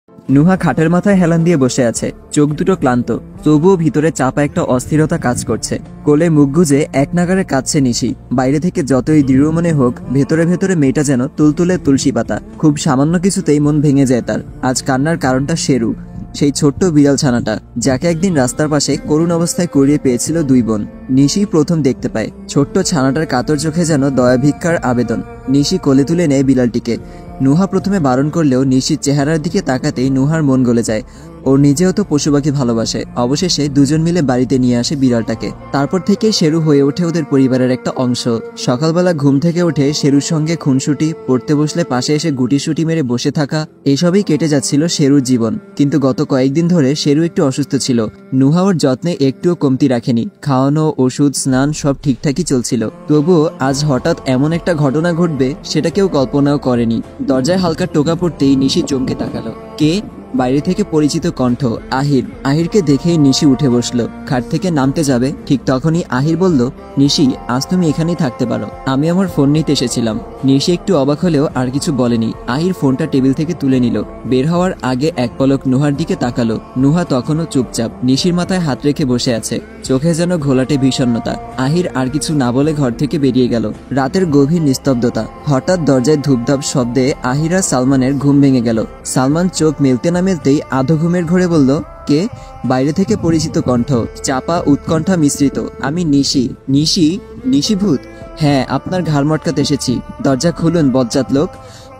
নুহা খাটের মাথায় হেলান দিয়ে বসে আছে, চোখ দুটো ক্লান্ত, তবুও ভিতরে চাপা একটা অস্থিরতা কাজ করছে। কোলে মুখ গুজে এক নাগারে কাঁদছে নিশি। বাইরে থেকে যতই দৃঢ় মনে হোক, ভেতরে ভেতরে মেয়েটা যেন তুলতুলে তুলসী পাতা। খুব সামান্য কিছুতেই মন ভেঙে যায় তার। আজ কান্নার কারণটা শেরু, সেই ছোট্ট বিড়াল ছানাটা, যাকে একদিন রাস্তার পাশে করুণ অবস্থায় কুড়িয়ে পেয়েছিল দুই বোন। নিশি প্রথম দেখতে পায় ছোট্ট ছানাটার কাতর চোখে যেন দয়া ভিক্ষার আবেদন। নিশি কোলে তুলে নেয় বিড়ালটিকে। নুহা প্রথমে বারণ করলেও নিশির চেহারার দিকে তাকাতেই নুহার মন গলে যায়। ওর নিজেও তো পশু পাখি ভালোবাসে। অবশেষে দুজন মিলে বাড়িতে নিয়ে আসে বিড়ালটাকে। তারপর থেকেই শেরু হয়ে ওঠে ওদের পরিবারের একটা অংশ। সকালবেলা ঘুম থেকে উঠে শেরুর সঙ্গে খুনসুটি, পড়তে বসলে পাশে এসে গুটিসুটি মেরে বসে থাকা, এসবই কেটে যাচ্ছিল শেরুর জীবন। কিন্তু গত কয়েকদিন ধরে শেরু একটু অসুস্থ ছিল। নুহা ওর যত্নে একটুও কমতি রাখেনি। খাওয়ানো, ওষুধ, স্নান সব ঠিকঠাকই চলছিল। তবুও আজ হঠাৎ এমন একটা ঘটনা ঘটবে সেটা কেউ কল্পনাও করেনি। দরজায় হালকা টোকা পড়তেই নিশি চমকে তাকালো। কে? বাইরে থেকে পরিচিত কণ্ঠ, আহির। আহিরকে দেখেই নিশি উঠে বসলো। খাট থেকে নামতে যাবে, ঠিক তখনই আহির বলল, নিশি, আজ তুমি এখানেই থাকতে পারো, আমি আমার ফোন নিতে এসেছিলাম। নিশি একটু অবাক হলেও আর কিছু বলেনি। আহির ফোনটা টেবিল থেকে তুলে নিল। বের হওয়ার আগে এক পলক নুহার দিকে তাকালো। নুহা তখনও চুপচাপ, নিশির মাথায় হাত রেখে বসে আছে। চোখে যেন ঘোলাটে বিষণ্ণতা। আহির আর কিছু না বলে ঘর থেকে বেরিয়ে গেল। রাতের গভীর নিস্তব্ধতা। হঠাৎ দরজায় ধূপধাপ শব্দে আহির আর সালমানের ঘুম ভেঙে গেল। সালমান চোখ মেলতে না মেলতেই আধো ঘুমের ঘোরে বলল, কে? বাইরে থেকে পরিচিত কণ্ঠ, চাপা উৎকণ্ঠা মিশ্রিত, আমি নিশি। নিশি? নিশিভূত? হ্যাঁ, আপনার ঘাড় মটকাতে এসেছি। দরজা খুলুন বজ্জাত লোক।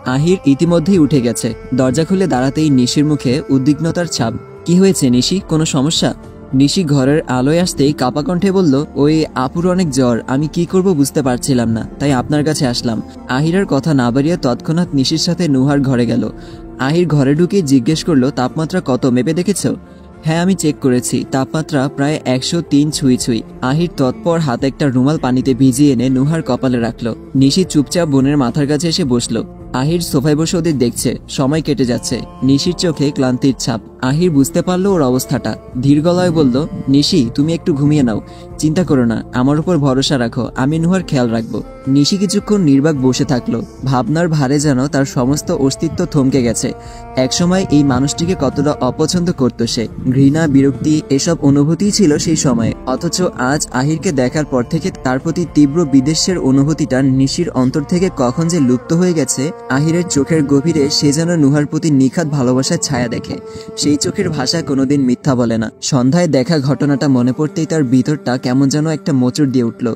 আহির ইতিমধ্যেই উঠে গেছে। দরজা খুলে দাঁড়াতেই নিশির মুখে উদ্বিগ্নতার ছাপ। কি হয়েছে নিশি, কোনো সমস্যা? নিশি ঘরের আলোয় আসতেই কাপা কণ্ঠে বলল, ওই আপুর অনেক জ্বর, আমি কি করব বুঝতে পারছিলাম না, তাই আপনার কাছে আসলাম। আহিরের কথা না বাড়িয়ে তৎক্ষণাৎ নিশির সাথে নুহার ঘরে গেল। আহির ঘরে ঢুকে জিজ্ঞেস করলো, তাপমাত্রা কত, মেপে দেখেছো? হ্যাঁ, আমি চেক করেছি, তাপমাত্রা প্রায় 103 ছুঁই ছুঁই। আহির তৎপর হাতে একটা রুমাল পানিতে ভিজিয়ে এনে নুহার কপালে রাখলো। নিশি চুপচাপ বোনের মাথার কাছে এসে বসলো। আহির সোফায় বসে ওদের দেখছে। সময় কেটে যাচ্ছে। নিশির চোখে ক্লান্তির ছাপ। আহির বুঝতে পারলো ওর অবস্থাটা। ধীর গলায় বলল, নিশি, তুমি একটু ঘুমিয়ে নাও, চিন্তা করো না, আমার উপর ভরসা রাখো, আমি নুহার খেয়াল রাখবো। নিশি কিছুক্ষণ নির্বাক বসে থাকলো। ভাবনার ভারে যেন তার সমস্ত অস্তিত্ব থমকে গেছে। একসময় এই মানুষটিকে কতটা অপছন্দ করত সে। ঘৃণা, বিরক্তি, এসব অনুভূতিই ছিল সেই সময়। অথচ আজ আহিরকে দেখার পর থেকে তার প্রতি তীব্র বিদ্বেষের অনুভূতিটা নিশির অন্তর থেকে কখন যে লুপ্ত হয়ে গেছে। আহিরের চোখের গভীরে সে যেন নুহার প্রতি নিখাত ভালোবাসার ছায়া দেখে। সেই চোখের ভাষা কোনোদিন মিথ্যা বলে না। সন্ধ্যায় দেখা ঘটনাটা মনে পড়তেই তার ভিতরটা কেমন যেন একটা মোচড় দিয়ে উঠল।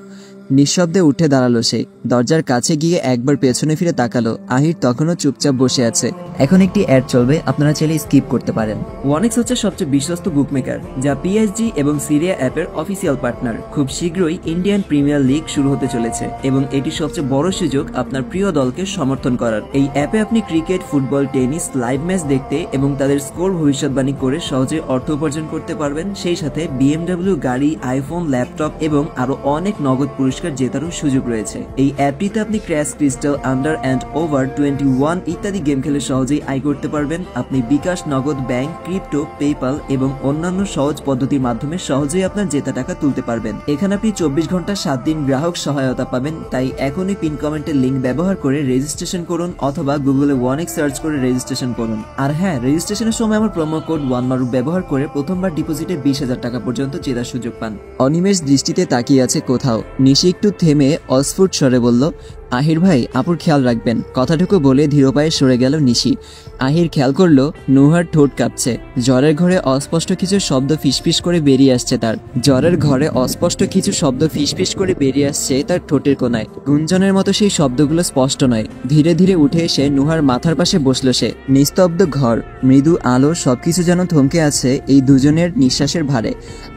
নিঃশব্দে উঠে দাঁড়ালো সে। দরজার কাছে গিয়ে একবার পেছনে ফিরে তাকালো। আহির তখনও চুপচাপ বসে আছে। এখন একটি অ্যাড চলবে, আপনারা চাইলে স্কিপ করতে পারেন। ওয়ানেক্স হচ্ছে সবচেয়ে বিশ্বস্ত বুকমেকার, যা পিএসজি এবং সিরিয়া অ্যাপের অফিসিয়াল পার্টনার। খুব শীঘ্রই ইন্ডিয়ান প্রিমিয়ার লিগ শুরু হতে চলেছে এবং এটি সবচেয়ে বড় সুযোগ আপনার প্রিয় দলকে সমর্থন করার। এই অ্যাপে আপনি cricket, football, tennis live match দেখতে এবং তাদের স্কোর ভবিষ্যৎবাণী করে সহজে অর্থ উপার্জন করতে পারবেন। সেই সাথে বিএমডব্লিউ গাড়ি, আইফোন, ল্যাপটপ এবং আরো অনেক নগদ পুরস্কার জেতারও সুযোগ রয়েছে। এই অ্যাপটিতে আপনি crash, crystal, under and over 21 ইত্যাদি গেম খেলে সহজেই আয় করতে পারবেন। আপনি বিকাশ, নগদ, ব্যাংক, ক্রিপ্টো, পেপাল এবং অন্যান্য সহজ পদ্ধতির মাধ্যমে সহজেই আপনার জেতা টাকা তুলতে পারবেন। এখানে আপনি 24 ঘন্টা 7 দিন গ্রাহক সহায়তা পাবেন। তাই এখনই পিন কমেন্টের লিঙ্ক ব্যবহার করে রেজিস্ট্রেশন করুন অথবা গুগলে ওয়ানেক্স সার্চ করে রেজিস্ট্রেশন করুন। আর হ্যাঁ, রেজিস্ট্রেশনের সময় আমার প্রোমো কোড ওয়ানমারুফ ব্যবহার করে প্রথমবার ডিপোজিটে 20,000 টাকা পর্যন্ত জেতার সুযোগ পান। অনিমেষ দৃষ্টিতে তাকিয়ে আছে কোথাও। নিশি একটু থেমে অস্ফুট স্বরে বলল, আহির ভাই, আপুর খেয়াল রাখবেন। কথাটুকু বলে ধীর পায়ে সরে গেল নিশি। আহির খেয়াল করলো নুহার ঠোঁট কাঁপছে। জ্বরের ঘরে অস্পষ্ট কিছু শব্দ ফিসফিস করে বেরিয়ে আসছে তার। জ্বরের ঘরে অস্পষ্ট কিছু শব্দ ফিসফিস করে বেরিয়ে আসছে তার ঠোঁটের কোনায়। গুঞ্জনের মতো সেই শব্দগুলো স্পষ্ট নয়। ধীরে ধীরে উঠে এসে নুহার মাথার পাশে বসলো সে। নিস্তব্ধ ঘর, মৃদু আলো, সবকিছু যেন থমকে আছে এই দুজনের নিঃশ্বাসের ভারে।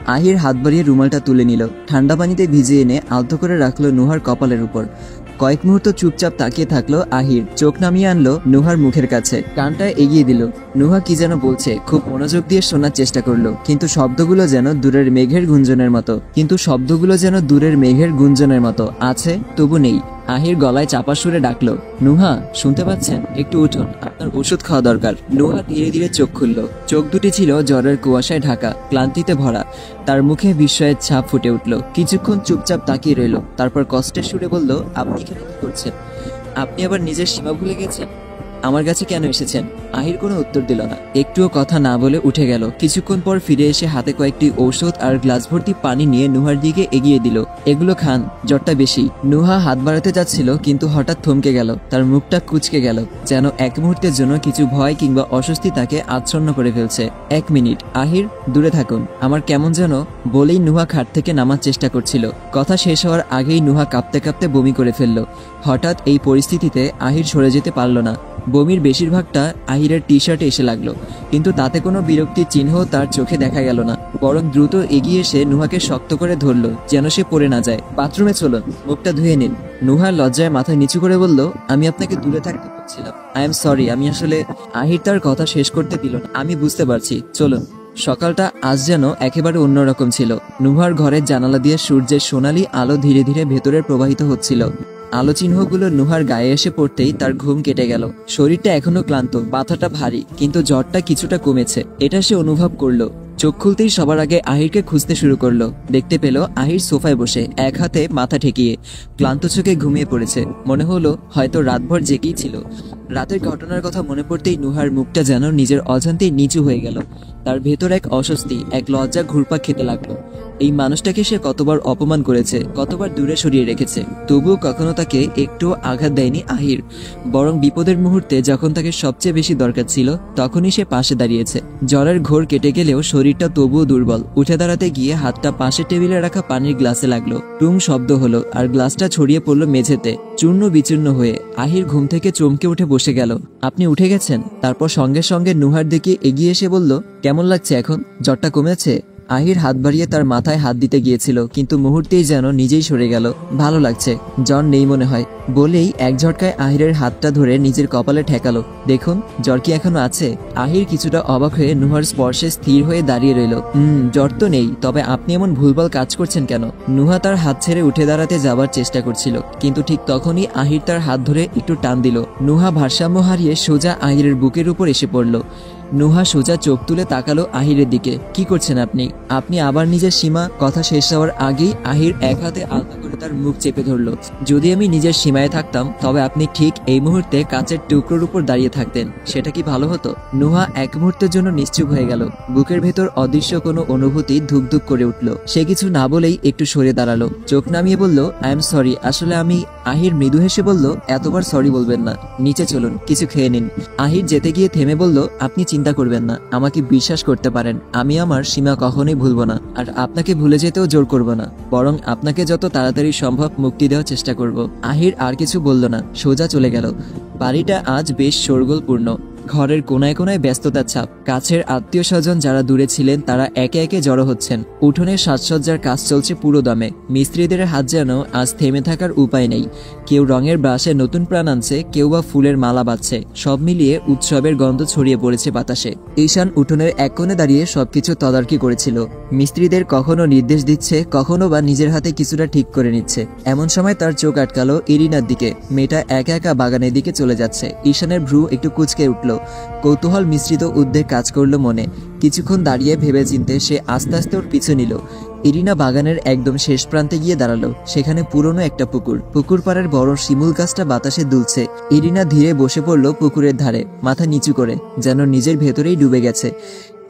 আহির হাত বাড়িয়ে রুমালটা তুলে নিল। ঠান্ডা পানিতে ভিজিয়ে এনে আলতো করে রাখলো নুহার কপালের উপর। কয়েক মুহূর্ত চুপচাপ তাকিয়ে থাকলো আহির। চোখ নামিয়ে আনলো নুহার মুখের কাছে, কানটা এগিয়ে দিল। নুহা কি যেন বলছে, খুব মনোযোগ দিয়ে শোনার চেষ্টা করলো। কিন্তু শব্দগুলো যেন দূরের মেঘের গুঞ্জনের মতো আছে, তবু নেই। আহির গলায় চাপা সুরে ডাকলো, নুহা, শুনতে পাচ্ছেন? একটু উঠুন, আপনার ওষুধ খাওয়া দরকার। নুহা ধীরে ধীরে চোখ খুলল। চোখ দুটি ছিল জ্বরের কুয়াশায় ঢাকা, ক্লান্তিতে ভরা। তার মুখে বিস্ময়ের ছাপ ফুটে উঠল। কিছুক্ষণ চুপচাপ তাকিয়ে রইল। তারপর কষ্টের সুরে বলল, আপনি এখানে কি করছেন? আপনি আবার নিজের সীমা ভুলে গেছেন? আমার কাছে কেন এসেছেন? আহির কোনো উত্তর দিল না, একটুও কথা না বলে উঠে গেল। কিছুক্ষণ পর ফিরে এসে হাতে কয়েকটি ঔষধ আর গ্লাস ভর্তি পানি নিয়ে নুহার দিকে এগিয়ে দিল। এগুলো খান, জ্বরটা বেশি। নুহা হাত বাড়াতে যাচ্ছিল, কিন্তু হঠাৎ থমকে গেল। তার মুখটা কুঁচকে গেল, যেন এক মুহূর্তের জন্য কিছু ভয় কিংবা অস্বস্তি তাকে আচ্ছন্ন করে ফেলছে। 1 মিনিট, আহির দূরে থাকুন, আমার কেমন যেন বলেই নুহা খাট থেকে নামার চেষ্টা করছিল। কথা শেষ হওয়ার আগেই নুহা কাঁপতে কাঁপতে বমি করে ফেলল। হঠাৎ এই পরিস্থিতিতে আহির সরে যেতে পারল না। বমির বেশিরভাগটা আহিরের টি শার্টে এসে লাগলো, কিন্তু তাতে কোনো বিরক্তির চিহ্ন তার চোখে দেখা গেল না। বরং দ্রুত এগিয়ে এসে নুহাকে শক্ত করে ধরল, যেন সে পড়ে না যায়। বাথরুমে চলুন, মুখটা ধুয়ে নিন। নুহা লজ্জায় মাথা নিচু করে বলল, আমি আপনাকে দূরে থাকতে বলছিলাম। আই এম সরি, আমি আসলে। আহির তার কথা শেষ করতে দিল না। আমি বুঝতে পারছি, চলুন। সকালটা আজ যেন একেবারে অন্যরকম ছিল। নুহার ঘরের জানালা দিয়ে সূর্যের সোনালি আলো ধীরে ধীরে ভেতরে প্রবাহিত হচ্ছিল। আলো চিহ্নগুলো নুহার গায়ে এসে পড়তেই তার ঘুম কেটে গেল। শরীরটা এখনো ক্লান্ত, মাথাটা ভারী, কিন্তু জ্বরটা কিছুটা কমেছে, এটা সে অনুভব করলো। চোখ খুলতেই সবার আগে আহিরকে খুঁজতে শুরু করলো। দেখতে পেল আহির সোফায় বসে, এক হাতে মাথা ঠেকিয়ে ক্লান্ত চোখে ঘুমিয়ে পড়েছে। মনে হলো হয়তো রাতভর জেগেই ছিল। রাতের ঘটনার কথা মনে পড়তেই নুহার মুখটা যেন নিজের অজান্তেই নিচু হয়ে গেল। তার ভেতর এক অস্বস্তি, এক লজ্জা ঘুরপাক খেতে লাগলো। এই মানুষটাকে সে কতবার অপমান করেছে, কতবার দূরে সরিয়ে রেখেছে, তবুও কখনো তাকে একটু আঘাত দেয়নি আহির। বরং বিপদের মুহূর্তে যখন তাকে সবচেয়ে বেশি দরকার ছিল, তখনই সে পাশে দাঁড়িয়েছে। জ্বরের ঘোর কেটে গেলেও শরীরটা তবুও দুর্বল। উঠে দাঁড়াতে গিয়ে হাতটা পাশের টেবিলে রাখা পানির গ্লাসে লাগলো। টুং শব্দ হলো আর গ্লাসটা ছড়িয়ে পড়লো মেঝেতে, চূর্ণ বিচূর্ণ হয়ে। আহির ঘুম থেকে চমকে উঠে বসে গেল। আপনি উঠে গেছেন? তারপর সঙ্গে সঙ্গে নুহার দিকে এগিয়ে এসে বলল, কেমন লাগছে এখন? জ্বরটা কমেছে? আহির হাত বাড়িয়ে তার মাথায় হাত দিতে গিয়েছিল, কিন্তু মুহূর্তেই যেন নিজেই সরে গেল। ভালো লাগছে, জ্বর নেই মনে হয় বলেই এক ঝটকায় আহিরের হাতটা ধরে নিজের কপালে ঠেকালো। দেখুন, জ্বর কি এখনো আছে? আহির কিছুটা অবাক হয়ে নুহার স্পর্শে স্থির হয়ে দাঁড়িয়ে রইল। জ্বর তো নেই, তবে আপনি এমন ভুলভাল কাজ করছেন কেন? নুহা তার হাত ছেড়ে উঠে দাঁড়াতে যাবার চেষ্টা করছিল, কিন্তু ঠিক তখনই আহির তার হাত ধরে একটু টান দিল। নুহা ভারসাম্য হারিয়ে সোজা আহিরের বুকের উপর এসে পড়ল। নুহা সোজা চোখ তুলে তাকালো আহিরের দিকে। কি করছেন আপনি? আপনি আবার নিজের সীমা। কথা শেষ হওয়ার আগেই আহির এক হাতে আলতা করে তার মুখ চেপে ধরল। যদি আমি নিজের সীমায় থাকতাম, তবে আপনি ঠিক এই মুহূর্তে কাচের টুকরোর উপর দাঁড়িয়ে থাকতেন। সেটা কি ভালো হতো? নুহা এক মুহূর্তের জন্য নিশ্চুপ হয়ে গেল। বুকের ভেতর অদৃশ্য কোনো অনুভূতি ধুকধুক করে উঠল। সে কিছু না বলেই একটু সরে দাঁড়ালো, চোখ নামিয়ে বলল, আই এম সরি, আসলে আমি। আহির মৃদু হেসে বলল, এতবার সরি বলবেন না, নিচে চলুন, কিছু খেয়ে নিন। আহির যেতে গিয়ে থেমে বলল, আপনি চিন্তা করবেন না, আমাকে বিশ্বাস করতে পারেন। আমি আমার সীমা কখনোই ভুলবো না, আর আপনাকে ভুলে যেতেও জোর করব না, বরং আপনাকে যত তাড়াতাড়ি সম্ভব মুক্তি দেওয়ার চেষ্টা করব। আহির আর কিছু বলল না, সোজা চলে গেল। বাড়িটা আজ বেশ শোরগোলপূর্ণ। ঘরের কোনায় কোনায় ব্যস্ততার ছাপ। কাছের আত্মীয় স্বজন যারা দূরে ছিলেন তারা একে একে জড়ো হচ্ছেন। উঠোনের সাজসজ্জার কাজ চলছে পুরো দমে। মিস্ত্রিদের হাত যেন আজ থেমে থাকার উপায় নেই। কেউ রঙের ব্রাশে নতুন প্রাণ আনছে, কেউ বা ফুলের মালা বাঁধছে। সব মিলিয়ে উৎসবের গন্ধ ছড়িয়ে পড়েছে বাতাসে। ঈশান উঠোনের এক কোণে দাঁড়িয়ে সবকিছু তদারকি করেছিল। মিস্ত্রিদের কখনো নির্দেশ দিচ্ছে, কখনো বা নিজের হাতে কিছুটা ঠিক করে নিচ্ছে। এমন সময় তার চোখ আটকালো ইরিনার দিকে। মেয়েটা একা একা বাগানের দিকে চলে যাচ্ছে। ঈশানের ভ্রু একটু কুঁচকে উঠল। কৌতূহল মিশ্রিত উদ্বেগ কাজ করলো মনে। কিছুক্ষণ দাঁড়িয়ে ভেবে চিনতে সে আস্তে আস্তে ওর পিছু নিল। ইরিনা বাগানের একদম শেষ প্রান্তে গিয়ে দাঁড়ালো। সেখানে পুরনো একটা পুকুর। পুকুর পাড়ের বড় শিমুল গাছটা বাতাসে দুলছে। ইরিনা ধীরে বসে পড়ল পুকুরের ধারে, মাথা নিচু করে, যেন নিজের ভেতরেই ডুবে গেছে।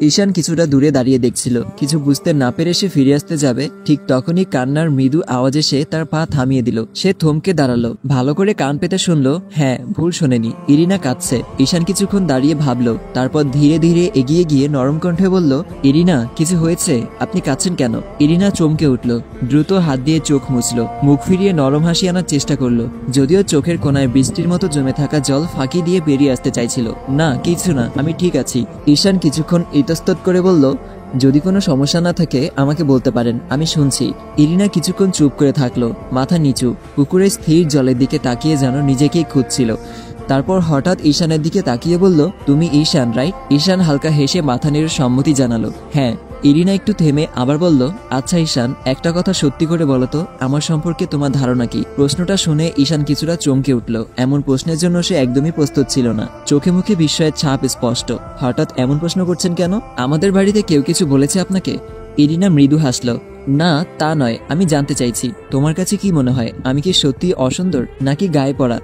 ঈশান কিছুটা দূরে দাঁড়িয়ে দেখছিল। কিছু বুঝতে না পেরে সে ফিরে আসতে যাবে, ঠিক তখনই কান্নার মৃদু আওয়াজে সে তার পা থামিয়ে দিল। সে থমকে দাঁড়ালো, ভালো করে কান পেতে শুনলো। হ্যাঁ, ভুল শোনেনি, ইরিনা কাঁদছে। ঈশান কিছুক্ষণ দাঁড়িয়ে ভাবলো, তারপর ধীরে ধীরে এগিয়ে গিয়ে নরম কণ্ঠে বলল, ইরিনা, কিছু হয়েছে? আপনি কাঁদছেন কেন? ইরিনা চমকে উঠল, দ্রুত হাত দিয়ে চোখ মুছলো, মুখ ফিরিয়ে নরম হাসি আনার চেষ্টা করলো, যদিও চোখের কোনায় বৃষ্টির মতো জমে থাকা জল ফাঁকি দিয়ে বেরিয়ে আসতে চাইছিল। না, কিছু না, আমি ঠিক আছি। ঈশান কিছুক্ষণ ইতস্তত করে বলল, যদি কোনো সমস্যা না থাকে আমাকে বলতে পারেন, আমি শুনছি। ইরিনা কিছুক্ষণ চুপ করে থাকলো, মাথা নিচু, পুকুরের স্থির জলের দিকে তাকিয়ে যেন নিজেকেই খুঁজছিল। তারপর হঠাৎ ঈশানের দিকে তাকিয়ে বলল, তুমি ঈশান, রাইট? ঈশান হালকা হেসে মাথা নেড়ে সম্মতি জানালো, হ্যাঁ। ইরিনা একটু থেমে আবার বলল, আচ্ছা ঈশান, একটা কথা সত্যি করে বলো তো, আমার সম্পর্কে তোমার ধারণা কি? প্রশ্নটা শুনে ঈশান কিছুটা চমকে উঠল। এমন প্রশ্নের জন্য সে একদমই প্রস্তুত ছিল না। চোখে মুখে বিস্ময়ের ছাপ স্পষ্ট। হঠাৎ এমন প্রশ্ন করছেন কেন? আমাদের বাড়িতে কেউ কিছু বলেছে আপনাকে? ইরিনা মৃদু হাসল, না তা নয়, আমি জানতে চাইছি তোমার কাছে কি মনে হয়, আমি কি সত্যি অসুন্দর, নাকি গায়ে পড়া,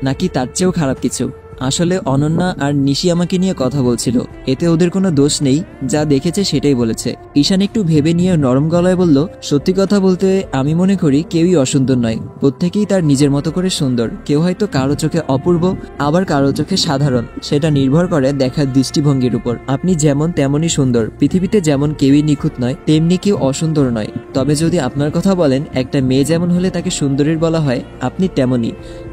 নাকি তার চেয়েও খারাপ কিছু? আসলে অনন্যা আর নিশি আমাকে নিয়ে কথা বলছিল, এতে ওদের কোনো দোষ নেই, যা দেখেছে সেটাই বলেছে। ঈশান একটু ভেবে নিয়ে নরম গলায় বলল, সত্যি কথা বলতে আমি মনে করি কেউই অসুন্দর নয়, প্রত্যেকেই তার নিজের মতো করে সুন্দর। কেউ হয়তো কারো চোখে অপূর্ব, আবার কারো চোখে সাধারণ, সেটা নির্ভর করে দেখার দৃষ্টিভঙ্গির উপর। আপনি যেমন তেমনই সুন্দর, পৃথিবীতে যেমন কেউই নিখুঁত নয় তেমনি কেউ অসুন্দর নয়। তবে যদি আপনার কথা বলেন, একটা মেয়ে যেমন হলে তাকে সুন্দরীর বলা হয়, আপনি তেমনই।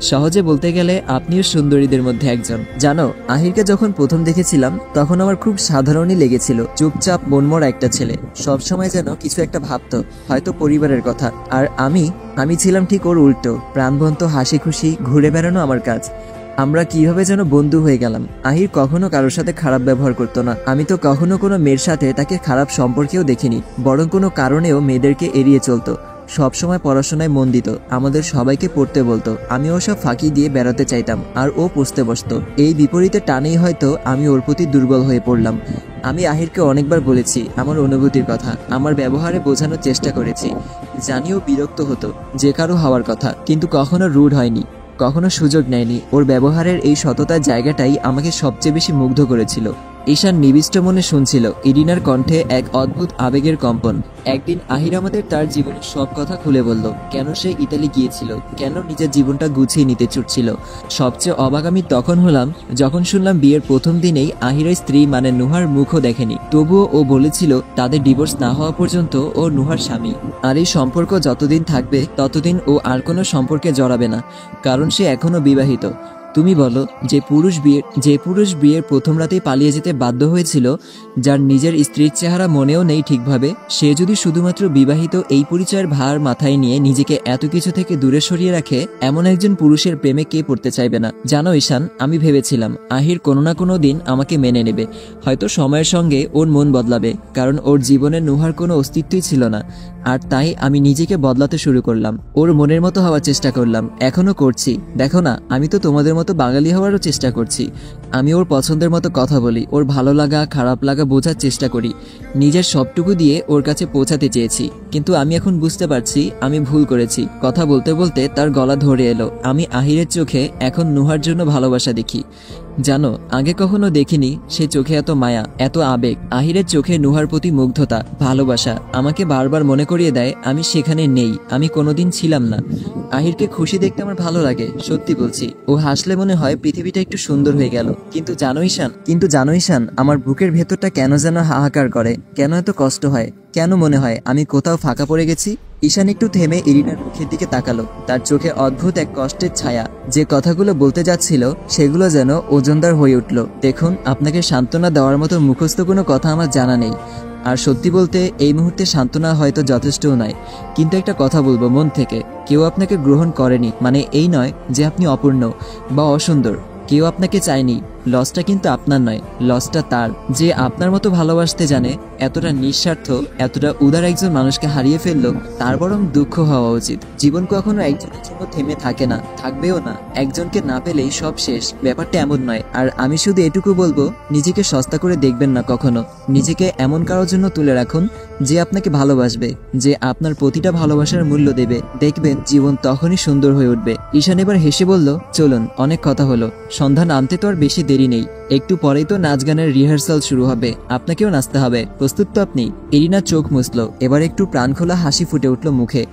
সহজে বলতে গেলে আপনিও সুন্দরীদের মধ্যে একজন। জানো, আহিরকে যখন প্রথম দেখেছিলাম তখন আমার খুব সাধারণই লেগেছিল, চুপচাপ মনমরা একটা ছেলে, সবসময় যেন কিছু একটা ভাবতো, হয়তো পরিবারের কথা। আর আমি ছিলাম ঠিক ওর উল্টো, প্রাণবন্ত, হাসি খুশি, ঘুরে বেড়ানো আমার কাজ। আমরা কিভাবে যেন বন্ধু হয়ে গেলাম। আহির কখনো কারোর সাথে খারাপ ব্যবহার করতো না, আমি তো কখনো কোনো মেয়ের সাথে তাকে খারাপ সম্পর্কেও দেখিনি, বরং কোনো কারণেও মেয়েদেরকে এড়িয়ে চলতো। সবসময় পড়াশোনায় মন দিত, আমাদের সবাইকে পড়তে বলতো, আমিও সব ফাঁকি দিয়ে বেড়াতে চাইতাম আর ও পুষতে বসতো। এই বিপরীতে টানেই হয়তো আমি ওর প্রতি দুর্বল হয়ে পড়লাম। আমি আহিরকে অনেকবার বলেছি আমার অনুভূতির কথা, আমার ব্যবহারে বোঝানোর চেষ্টা করেছি, জানিও বিরক্ত হতো, যে কারো হওয়ার কথা, কিন্তু কখনো রুড হয়নি, কখনো সুযোগ নেয়নি। ওর ব্যবহারের এই সততার জায়গাটাই আমাকে সবচেয়ে বেশি মুগ্ধ করেছিল। ঈশান নিবিষ্ট মনে শুনছিল ইরিনার কণ্ঠে এক অদ্ভুত আবেগের কম্পন। একদিন আহির আমাদের তার জীবনের সব কথা খুলে বলল, কেন সে ইতালি গিয়েছিল, কেন নিজের জীবনটা গুছিয়ে নিতে ছুটছিল। সবচেয়ে অবাক আমি তখন হলাম যখন শুনলাম বিয়ের প্রথম দিনেই আহিরের স্ত্রী মানে নুহার মুখও দেখেনি, তবুও ও বলেছিল তাদের ডিভোর্স না হওয়া পর্যন্ত ও নুহার স্বামী। আর এই সম্পর্ক যতদিন থাকবে ততদিন ও আর কোনো সম্পর্কে জড়াবে না, কারণ সে এখনো বিবাহিত। তুমি বলো, যে পুরুষ বিয়ের প্রথম রাতেই পালিয়ে যেতে বাধ্য হয়েছিল, যার নিজের স্ত্রীর চেহারা মনেও নেই ঠিকভাবে, সে যদি শুধুমাত্র বিবাহিত এই পরিচয়ের ভার মাথায় নিয়ে নিজেকে এত কিছু থেকে দূরে সরিয়ে রাখে, এমন একজন পুরুষের প্রেমে কে পড়তে চাইবে না। জানো ঈশান, আমি ভেবেছিলাম আহির কোনো না কোনো দিন আমাকে মেনে নেবে, হয়তো সময়ের সঙ্গে ওর মন বদলাবে, কারণ ওর জীবনে নুহার কোনো অস্তিত্বই ছিল না। আর তাই আমি নিজেকে বদলাতে শুরু করলাম, ওর মনের মতো হওয়ার চেষ্টা করলাম, এখনো করছি। দেখো না, আমি তো তোমাদের মতো বাঙালি হওয়ারও চেষ্টা করছি। আমি ওর পছন্দের মতো কথা বলি, ওর ভালো লাগা খারাপ লাগা বোঝার চেষ্টা করি, নিজের সবটুকু দিয়ে ওর কাছে পৌঁছাতে চেয়েছি। কিন্তু আমি এখন বুঝতে পারছি আমি ভুল করেছি। কথা বলতে বলতে তার গলা ধরে এলো। আমি আহিরের চোখে এখন নুহার জন্য ভালোবাসা দেখি। জানো, আগে কখনো দেখিনি সে চোখে এত মায়া, এত আবেগ। আহিরের চোখে নুহার প্রতি মুগ্ধতা, ভালোবাসা আমাকে বারবার মনে করিয়ে দেয় আমি সেখানে নেই, আমি কোনোদিন ছিলাম না। আহিরকে খুশি দেখতে আমার ভালো লাগে, সত্যি বলছি। ও হাসলে মনে হয় পৃথিবীটা একটু সুন্দর হয়ে গেল। কিন্তু জানো ঈশান, আমার বুকের ভেতরটা কেন যেন হাহাকার করে, কেন এত কষ্ট হয়, কেন মনে হয় আমি কোথাও ফাঁকা পড়ে গেছি। ঈশান একটু থেমে ইরিনার মুখের দিকে তাকালো, তার চোখে অদ্ভুত এক কষ্টের ছায়া। যে কথাগুলো বলতে যাচ্ছিল সেগুলো যেন ওজনদার হয়ে উঠল। দেখুন, আপনাকে সান্ত্বনা দেওয়ার মতো মুখস্থ কোনো কথা আমার জানা নেই, আর সত্যি বলতে এই মুহূর্তে সান্ত্বনা হয়তো যথেষ্টও নয়। কিন্তু একটা কথা বলবো মন থেকে, কেউ আপনাকে গ্রহণ করেনি মানে এই নয় যে আপনি অপূর্ণ বা অসুন্দর। কেউ আপনাকে চায়নি, লসটা কিন্তু আপনার নয়, লসটা তার, যে আপনার মতো ভালোবাসতে জানে। এতটা নিঃস্বার্থ, এতটা উদার একজন মানুষকে হারিয়ে ফেললো, তার বরং দুঃখ হওয়া উচিত। জীবন কখনো একজনের জন্য থেমে থাকে না, থাকবেও না। একজনকে না পেলেই সব শেষ, ব্যাপারটা এমন নয়। আর আমি শুধু এটুকু বলবো, নিজেকে সস্তা করে দেখবেন না কখনো। নিজেকে এমন কারোর জন্য তুলে রাখুন যে আপনাকে ভালোবাসবে, যে আপনার প্রতিটা ভালোবাসার মূল্য দেবে। দেখবেন জীবন তখনই সুন্দর হয়ে উঠবে। ঈশান এবার হেসে বলল, চলুন, অনেক কথা হলো, সন্ধ্যা নামতে তো আর বেশি দেরি নেই, একটু পরেই তো নাচ গানের রিহার্সাল শুরু হবে, আপনাকেও নাচতে হবে, প্রস্তুত তো আপনি? ইরিনা চোখ মুছল, এবার একটু প্রাণখোলা হাসি ফুটে উঠল মুখে।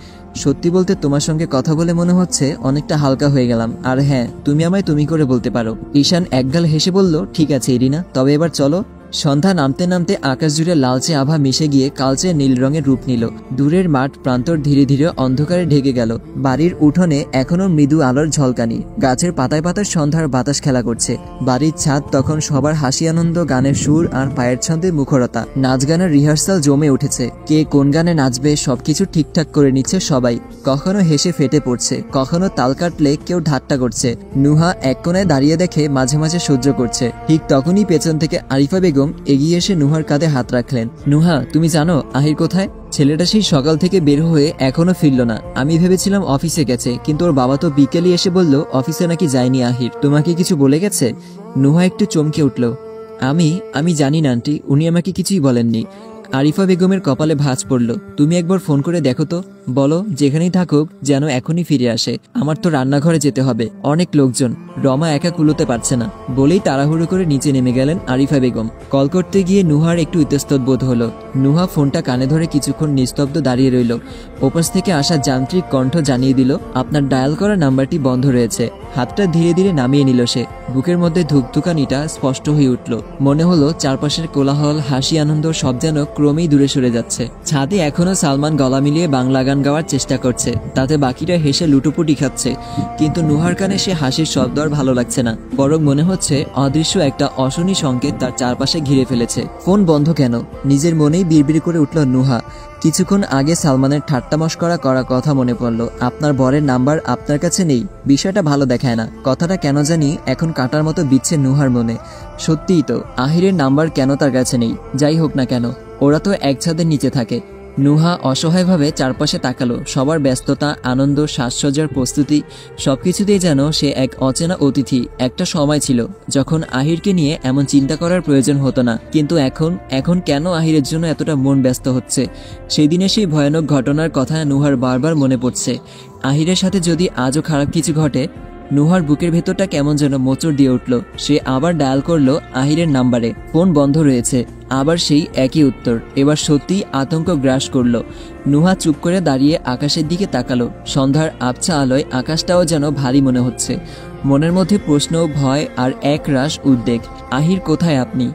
সত্যি বলতে তোমার সঙ্গে কথা বলে মনে হচ্ছে অনেকটা হালকা হয়ে গেলাম। আর হ্যাঁ, তুমি আমায় তুমি করে বলতে পারো। ঈশান একগাল হেসে বলল, ঠিক আছে ইরিনা, তবে এবার চলো। সন্ধ্যা নামতে নামতে আকাশ জুড়ে লালচে আভা মিশে গিয়ে কালচে নীল রঙের রূপ নিল। দূরের মাঠ প্রান্তর ধীরে ধীরে অন্ধকারে ঢেকে গেল। বাড়ির উঠোনে এখনো মৃদু আলোর ঝলকানি, গাছের পাতায় পাতায় সন্ধ্যার বাতাস খেলা করছে। বাড়ির ছাদ তখন সবার হাসি আনন্দ, গানের সুর আর পায়ের ছন্দে মুখরতা। নাচ গানের রিহার্সাল জমে উঠেছে, কে কোন গানে নাচবে সবকিছু ঠিকঠাক করে নিচ্ছে সবাই। কখনো হেসে ফেটে পড়ছে, কখনো তাল কাটলে কেউ ঠাট্টা করছে। নুহা এক কোণায় দাঁড়িয়ে দেখে মাঝে মাঝে সহ্য করছে। ঠিক তখনই পেছন থেকে আরিফা বেগম এগিয়ে এসে নুহার কাঁধে হাত রাখলেন। নুহা, তুমি জানো আহির কোথায়? ছেলেটা সেই সকাল থেকে বের হয়ে এখনো ফিরল না। আমি ভেবেছিলাম অফিসে গেছে, কিন্তু ওর বাবা তো বিকেলে এসে বলল অফিসে নাকি যায়নি আহির। তোমাকে কিছু বলে গেছে? নুহা একটু চমকে উঠল। আমি জানি না আন্টি, উনি আমাকে কিছুই বলেননি। আরিফা বেগমের কপালে ভাঁজ পড়ল। তুমি একবার ফোন করে দেখো তো, বলো যেখানেই থাকুক যেন এখনই ফিরে আসে। আমার তো রান্নাঘরে যেতে হবে, অনেক লোকজন, রমা একা কুলোতে পারছে না। বলেই তাড়াহুড়ো করে নিচে নেমে গেলেন আরিফা বেগম। কল করতে গিয়ে নুহার একটু ইতস্তত বোধ হলো। নুহা ফোনটা কানে ধরে কিছুক্ষণ নিস্তব্ধ দাঁড়িয়ে রইল। ওপাশ থেকে আসা যান্ত্রিক কণ্ঠ জানিয়ে দিল, আপনার ডায়াল করা নাম্বারটি বন্ধ রয়েছে। হাতটা ধীরে ধীরে নামিয়ে নিল সে। বুকের মধ্যে ধুকধুকানিটা স্পষ্ট হয়ে উঠল। মনে হলো চারপাশের কোলাহল, হাসি, আনন্দ সব যেন ক্রমেই দূরে সরে যাচ্ছে। ছাদে এখনো সালমান গলা মিলিয়ে বাংলা গান গাওয়ার চেষ্টা করছে, তাতে বাকিরা হেসে লুটোপুটি খাচ্ছে। কিন্তু নুহার কানে সে হাসির শব্দ আর ভালো লাগছে না, বরং মনে হচ্ছে অদৃশ্য একটা অশনি সংকেত তার চারপাশে ঘিরে ফেলেছে। ফোন বন্ধ কেন? নিজের মনেই বিড়বিড় করে উঠল নুহা। কিছুক্ষণ আগে সালমানের ঠাট্টা মশকরা করা কথা মনে পড়ল। আপনার বরের নাম্বার আপনার কাছে নেই, বিষয়টা ভালো দেখায় না। কথাটা কেন জানি এখন কাটার মতো বিচ্ছে নুহার মনে। সত্যিই তো, আহিরের নাম্বার কেন তার কাছে নেই? যাই হোক না কেন, ওরা তো এক ছাদের নিচে থাকে। নুহা অসহায়ভাবে চারপাশে তাকালো। সবার ব্যস্ততা, আনন্দ, সাজসজ্জার প্রস্তুতি সবকিছুতেই যেন সে এক অচেনা অতিথি। একটা সময় ছিল যখন আহিরকে নিয়ে এমন চিন্তা করার প্রয়োজন হতো না, কিন্তু এখন কেন আহিরের জন্য এতটা মন ব্যস্ত হচ্ছে? সেদিনে সেই ভয়ানক ঘটনার কথা নুহার বারবার মনে পড়ছে। আহিরের সাথে যদি আজও খারাপ কিছু ঘটে, নুহার বুকের ভেতরটা কেমন যেন মোচড় দিয়ে উঠল। সে আবার ডায়াল করলো আহিরের নাম্বারে। ফোন বন্ধ রয়েছে। আবার সেই একই উত্তর। এবার সত্যিই আতঙ্ক গ্রাস করল। নুহা চুপ করে দাঁড়িয়ে আকাশের দিকে তাকালো। সন্ধ্যার আবছা আলোয় আকাশটাও যেন ভারী মনে হচ্ছে। মনের মধ্যে প্রশ্ন, ভয় আর এক রাশ উদ্বেগ। আহির কোথায় আপনি?